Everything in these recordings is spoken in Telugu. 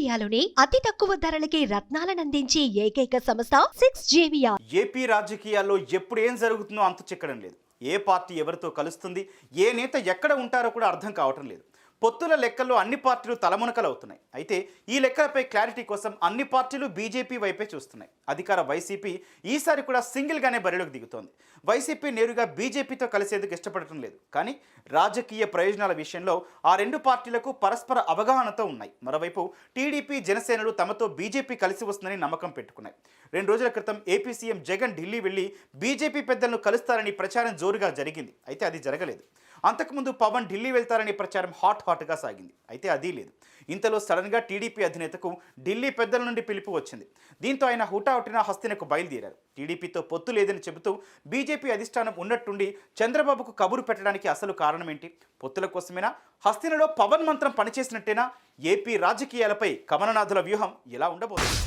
ఏరియాలోనే అతి తక్కువ ధరలకి రత్నాలనందించే ఏకైక సంస్థ 6JVR. ఏపీ రాజకీయాల్లో ఎప్పుడు ఏం జరుగుతుందో అంతు చిక్కడం లేదు. ఏ పార్టీ ఎవరితో కలుస్తుంది, ఏ నేత ఎక్కడ ఉంటారో కూడా అర్థం కావటం లేదు. పొత్తుల లెక్కల్లో అన్ని పార్టీలు తలమునకలు అవుతున్నాయి. అయితే ఈ లెక్కలపై క్లారిటీ కోసం అన్ని పార్టీలు బీజేపీ వైపే చూస్తున్నాయి. అధికార వైసీపీ ఈసారి కూడా సింగిల్గానే బరిలోకి దిగుతోంది. వైసీపీ నేరుగా బీజేపీతో కలిసేందుకు ఇష్టపడటం లేదు. కానీ రాజకీయ ప్రయోజనాల విషయంలో ఆ రెండు పార్టీలకు పరస్పర అవగాహనతో ఉన్నాయి. మరోవైపు టీడీపీ, జనసేనలు తమతో బీజేపీ కలిసి వస్తుందని నమ్మకం పెట్టుకున్నాయి. 2 రోజుల క్రితం ఏపీ సీఎం జగన్ ఢిల్లీ వెళ్లి బీజేపీ పెద్దలను కలుస్తారని ప్రచారం జోరుగా జరిగింది. అయితే అది జరగలేదు. అంతకుముందు పవన్ ఢిల్లీ వెళ్తారనే ప్రచారం హాట్గా సాగింది. అయితే అది లేదు. ఇంతలో సడన్గా టీడీపీ అధినేతకు ఢిల్లీ పెద్దల నుండి పిలుపు వచ్చింది. దీంతో ఆయన హుటాహుటిన హస్తినకు బయలుదేరారు. టీడీపీతో పొత్తు లేదని చెబుతూ బీజేపీ అధిష్టానం ఉన్నట్టుండి చంద్రబాబుకు కబురు పెట్టడానికి అసలు కారణం ఏంటి? పొత్తుల కోసమేనా? హస్తినలో పవన్ మంత్రం పనిచేసినట్టేనా? ఏపీ రాజకీయాలపై కమలనాథుల వ్యూహం ఎలా ఉండబోతుంది?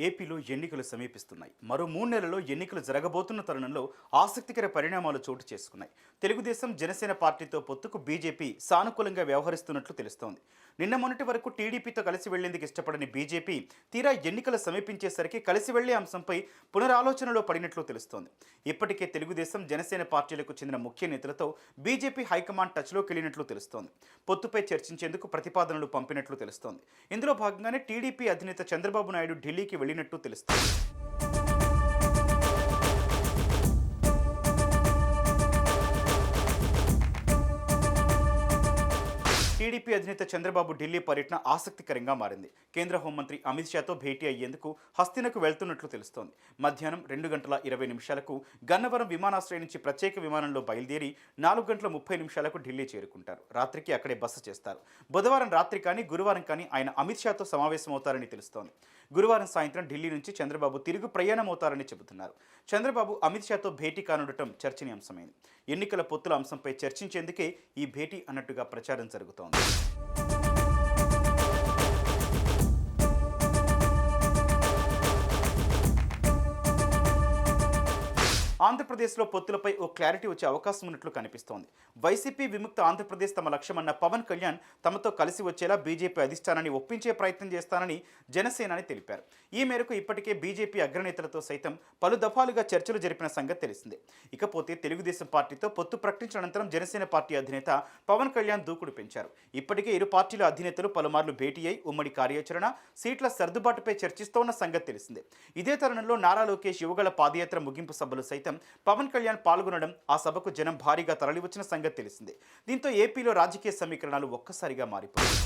ఏపీలో ఎన్నికలు సమీపిస్తున్నాయి. మరో 3 నెలల్లో ఎన్నికలు జరగబోతున్న తరుణంలో ఆసక్తికర పరిణామాలు చోటు చేసుకున్నాయి. తెలుగుదేశం, జనసేన పార్టీతో పొత్తుకు బీజేపీ సానుకూలంగా వ్యవహరిస్తున్నట్లు తెలుస్తోంది. నిన్న మొన్నటి వరకు టీడీపీతో కలిసి వెళ్లేందుకు ఇష్టపడని బీజేపీ తీరా ఎన్నికలు సమీపించేసరికి కలిసి వెళ్లే అంశంపై పునరాలోచనలో పడినట్లు తెలుస్తోంది. ఇప్పటికే తెలుగుదేశం, జనసేన పార్టీలకు చెందిన ముఖ్య నేతలతో బీజేపీ హైకమాండ్ టచ్లోకి వెళ్ళినట్లు తెలుస్తోంది. పొత్తుపై చర్చించేందుకు ప్రతిపాదనలు పంపినట్లు తెలుస్తోంది. ఇందులో భాగంగానే టీడీపీ అధినేత చంద్రబాబు నాయుడు ఢిల్లీకి వెళ్ళినట్టు తెలుస్తోంది. టీడీపీ అధినేత చంద్రబాబు ఢిల్లీ పర్యటన ఆసక్తికరంగా మారింది. కేంద్ర హోంమంత్రి అమిత్ షాతో భేటీ అయ్యేందుకు హస్తినకు వెళ్తున్నట్లు తెలుస్తోంది. మధ్యాహ్నం 2:20 గన్నవరం విమానాశ్రయం నుంచి ప్రత్యేక విమానంలో బయలుదేరి 4:30 ఢిల్లీ చేరుకుంటారు. రాత్రికి అక్కడే బస చేస్తారు. బుధవారం రాత్రి కానీ గురువారం కానీ ఆయన అమిత్ షాతో సమావేశమవుతారని తెలుస్తోంది. గురువారం సాయంత్రం ఢిల్లీ నుంచి చంద్రబాబు తిరుగు ప్రయాణమవుతారని చెబుతున్నారు. చంద్రబాబు అమిత్ షాతో భేటీ కానుండటం చర్చనీయాంశమైంది. ఎన్నికల పొత్తుల అంశంపై చర్చించేందుకే ఈ భేటీ అన్నట్టుగా ప్రచారం జరుగుతోంది. ఆంధ్రప్రదేశ్లో పొత్తులపై ఓ క్లారిటీ వచ్చే అవకాశం ఉన్నట్లు కనిపిస్తోంది. వైసీపీ విముక్త ఆంధ్రప్రదేశ్ తమ లక్ష్యమన్న పవన్ కళ్యాణ్ తమతో కలిసి వచ్చేలా బీజేపీ అధిష్టానాన్ని ఒప్పించే ప్రయత్నం చేస్తానని జనసేనాని తెలిపారు. ఈ మేరకు ఇప్పటికే బీజేపీ అగ్రనేతలతో సైతం పలు దఫాలుగా చర్చలు జరిపిన సంగతి తెలిసిందే. ఇకపోతే తెలుగుదేశం పార్టీతో పొత్తు ప్రకటించిన అనంతరం జనసేన పార్టీ అధినేత పవన్ కళ్యాణ్ దూకుడు పెంచారు. ఇప్పటికే ఇరు పార్టీల అధినేతలు పలుమార్లు భేటీ అయి ఉమ్మడి కార్యాచరణ, సీట్ల సర్దుబాటుపై చర్చిస్తోన్న సంగతి తెలిసిందే. ఇదే తరుణంలో నారా లోకేష్ యువగళ పాదయాత్ర ముగింపు సభలు సైతం పవన్ కళ్యాణ్ పాల్గొనడం, ఆ సభకు జనం భారీగా తరలివచ్చిన సంగతి తెలిసిందే. దీంతో ఏపీలో రాజకీయ సమీకరణాలు ఒక్కసారిగా మారిపోయాయి.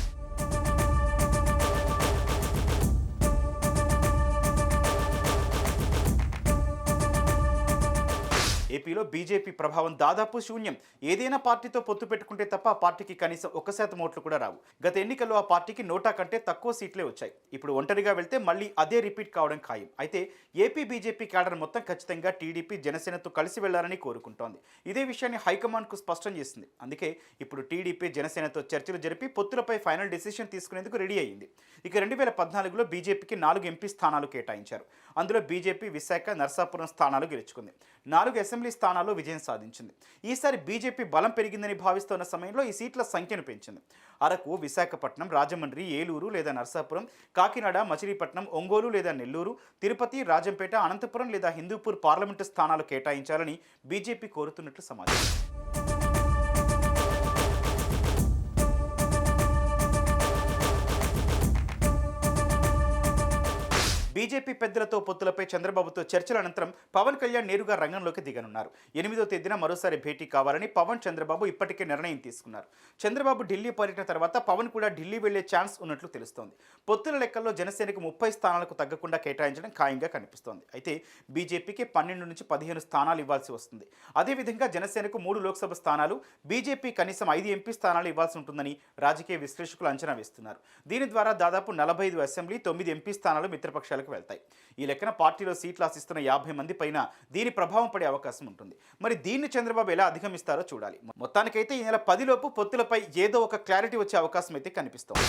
ఏపీలో బీజేపీ ప్రభావం దాదాపు శూన్యం. ఏదైనా పార్టీతో పొత్తు పెట్టుకుంటే తప్ప ఆ పార్టీకి కనీసం 1% ఓట్లు కూడా రావు. గత ఎన్నికల్లో ఆ పార్టీకి నోటా కంటే తక్కువ సీట్లే వచ్చాయి. ఇప్పుడు ఒంటరిగా వెళ్తే మళ్ళీ అదే రిపీట్ కావడం ఖాయం. అయితే ఏపీ బీజేపీ క్యాడర్ మొత్తం ఖచ్చితంగా టీడీపీ, జనసేనతో కలిసి వెళ్లాలని కోరుకుంటోంది. ఇదే విషయాన్ని హైకమాండ్కు స్పష్టం చేసింది. అందుకే ఇప్పుడు టీడీపీ, జనసేనతో చర్చలు జరిపి పొత్తులపై ఫైనల్ డెసిషన్ తీసుకునేందుకు రెడీ అయింది. ఇక 2014లో బీజేపీకి 4 ఎంపీ స్థానాలు కేటాయించారు. అందులో బీజేపీ విశాఖ, నర్సాపురం స్థానాలు గెలుచుకుంది. 4 అసెంబ్లీ స్థానాల్లో విజయం సాధించింది. ఈసారి బీజేపీ బలం పెరిగిందని భావిస్తున్న సమయంలో ఈ సీట్ల సంఖ్యను పెంచింది. అరకు, విశాఖపట్నం, రాజమండ్రి, ఏలూరు లేదా నర్సాపురం, కాకినాడ, మచిలీపట్నం, ఒంగోలు లేదా నెల్లూరు, తిరుపతి, రాజంపేట, అనంతపురం లేదా హిందూపూర్ పార్లమెంటు స్థానాలు కేటాయించాలని బీజేపీ కోరుతున్నట్లు సమాచారం. బీజేపీ పెద్దలతో పొత్తులపై చంద్రబాబుతో చర్చల అనంతరం పవన్ కళ్యాణ్ నేరుగా రంగంలోకి దిగనున్నారు. 8వ తేదీన మరోసారి భేటీ కావాలని పవన్, చంద్రబాబు ఇప్పటికే నిర్ణయం తీసుకున్నారు. చంద్రబాబు ఢిల్లీ పర్యటన తర్వాత పవన్ కూడా ఢిల్లీ వెళ్లే ఛాన్స్ ఉన్నట్లు తెలుస్తోంది. పొత్తుల లెక్కల్లో జనసేనకు 30 స్థానాలకు తగ్గకుండా కేటాయించడం ఖాయంగా కనిపిస్తోంది. అయితే బీజేపీకి 12 నుంచి 15 స్థానాలు ఇవ్వాల్సి వస్తుంది. అదేవిధంగా జనసేనకు 3 లోక్సభ స్థానాలు, బీజేపీ కనీసం 5 ఎంపీ స్థానాలు ఇవ్వాల్సి ఉంటుందని రాజకీయ విశ్లేషకులు అంచనా వేస్తున్నారు. దీని ద్వారా దాదాపు 45 అసెంబ్లీ, 9 ఎంపీ స్థానాలు మిత్రపక్షాలకు వెళ్తాయి. ఈ లెక్కన పార్టీలో సీట్లు ఆశిస్తున్న 50 మంది పైన దీని ప్రభావం పడే అవకాశం ఉంటుంది. మరి దీన్ని చంద్రబాబు ఎలా అధిగమిస్తారో చూడాలి. మొత్తానికైతే ఈ నెల 10 లోపు పొత్తులపై ఏదో ఒక క్లారిటీ వచ్చే అవకాశం అయితే కనిపిస్తోంది.